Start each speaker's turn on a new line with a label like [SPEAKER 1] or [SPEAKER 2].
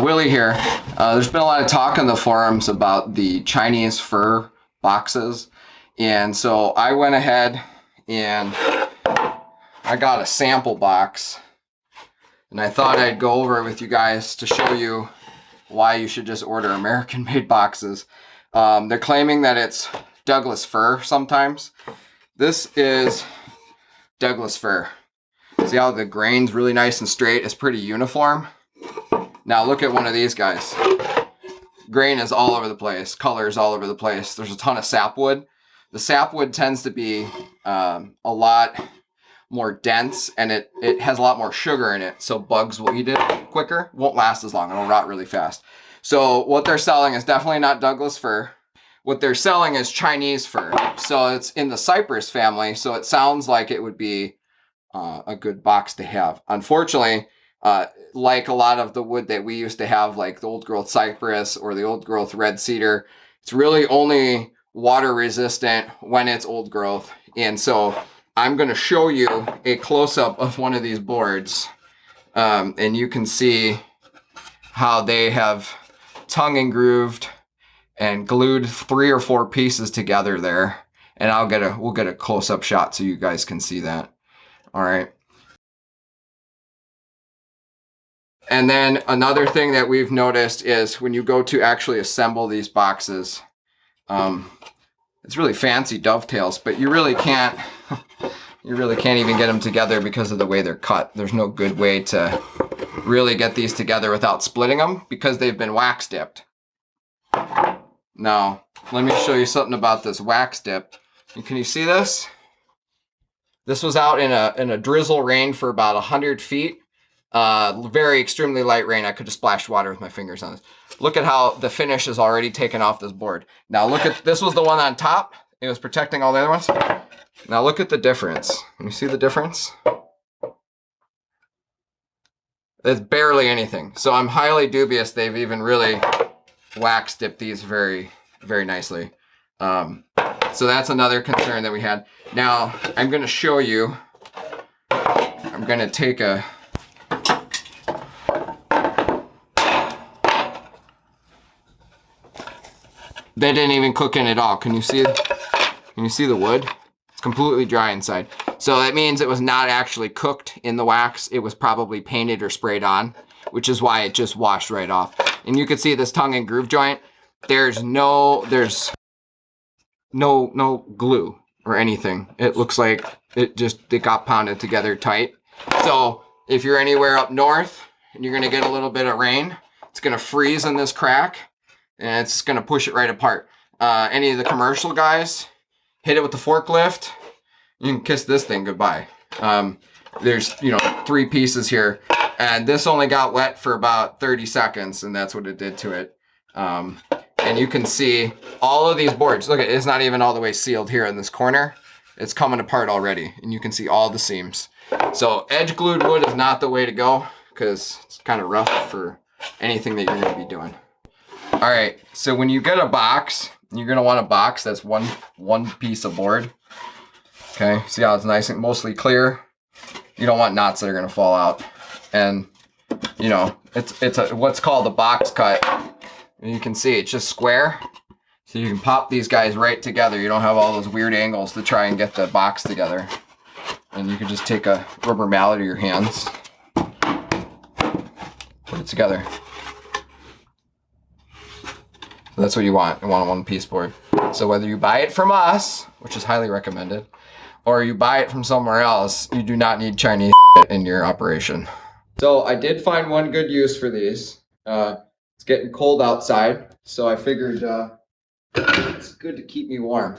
[SPEAKER 1] Willie here. There's been a lot of talk on the forums about the Chinese Fir boxes, and so I went ahead and I got a sample box, and I thought I'd go over it with you guys to show you why you should just order American-made boxes. They're claiming that it's Douglas fir sometimes. This is Douglas fir. See how the grain's really nice and straight? It's pretty uniform. Now look at one of these guys. Grain is all over the place. Color is all over the place. There's a ton of sapwood. The sapwood tends to be a lot more dense, and it has a lot more sugar in it, so bugs will eat it quicker. Won't last as long. It'll rot really fast. So what they're selling is definitely not Douglas fir. What they're selling is Chinese fir. So it's in the cypress family, so it sounds like it would be a good box to have. Unfortunately, like a lot of the wood that we used to have, like the old growth cypress or the old growth red cedar, it's really only water resistant when it's old growth. And so I'm going to show you a close-up of one of these boards, and you can see how they have tongue and grooved and glued 3 or 4 pieces together there. And we'll get a close-up shot so you guys can see that. All right. And then another thing that we've noticed is when you go to actually assemble these boxes, it's really fancy dovetails, but you really can't even get them together because of the way they're cut. There's no good way to really get these together without splitting them because they've been wax dipped. Now, let me show you something about this wax dip. Can you see this? This was out in a drizzle rain for about 100 feet. Very extremely light rain. I could have splashed water with my fingers on this. Look at how the finish is already taken off this board. Now look at, this was the one on top. It was protecting all the other ones. Now look at the difference. Can you see the difference? It's barely anything. So I'm highly dubious they've even really wax dipped these very, very nicely. So that's another concern that we had. Now I'm going to show you. I'm going to take a They didn't even cook in at all. Can you see the wood? It's completely dry inside. So that means it was not actually cooked in the wax. It was probably painted or sprayed on, which is why it just washed right off. And you can see this tongue and groove joint. There's no glue or anything. It looks like it got pounded together tight. So if you're anywhere up north and you're gonna get a little bit of rain, it's gonna freeze in this crack, and it's going to push it right apart. Any of the commercial guys, hit it with the forklift, you can kiss this thing goodbye. There's 3 pieces here, and this only got wet for about 30 seconds, and that's what it did to it. And you can see all of these boards. Look, it's not even all the way sealed here in this corner. It's coming apart already, and you can see all the seams. So edge glued wood is not the way to go because it's kind of rough for anything that you're going to be doing. All right, so when you get a box, you're gonna want a box that's one piece of board. Okay, see how it's nice and mostly clear? You don't want knots that are gonna fall out. And it's what's called a box cut. And you can see it's just square. So you can pop these guys right together. You don't have all those weird angles to try and get the box together. And you can just take a rubber mallet or your hands, put it together. So that's what you want. You want a one-piece board. So whether you buy it from us, which is highly recommended, or you buy it from somewhere else, you do not need Chinese in your operation. So I did find one good use for these. It's getting cold outside, so I figured it's good to keep me warm.